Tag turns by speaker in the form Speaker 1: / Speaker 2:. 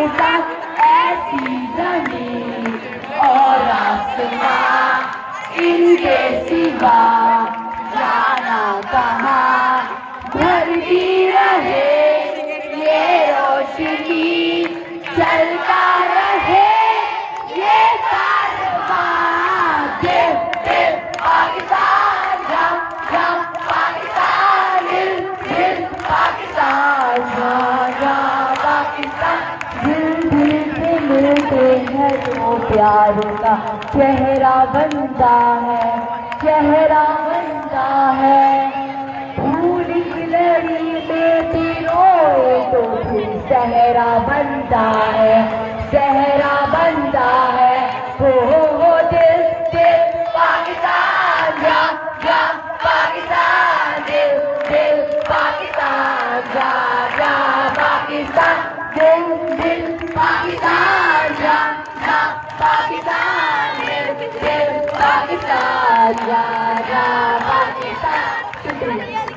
Speaker 1: साथ ऐसी जमीन और आसमां, इनके सिवा जाना कहाँ। भरती रहे ये रोशनी, चलता रहे ये कारवां। दिल दिल पाकिस्तान, जम जम पाकिस्तान, दिल दिल पाकिस्तान, जम पाकिस्तान। दिल दिल से मिलते हैं तो प्यार का चेहरा बनता है, चेहरा बनता है। फूल की लड़ी में रोए तो फिर सहरा बनता है, सहरा बनता है। हो दिल दिल पाकिस्तान, जा जा पाकिस्तान, दिल दिल पाकिस्तान, जा जा पाकिस्तान, दिल दिल पाकिस्तान, जा जा पाकिस्तान, दिल दिल पाकिस्तान, जा जा पाकिस्तान। शुक्रिया।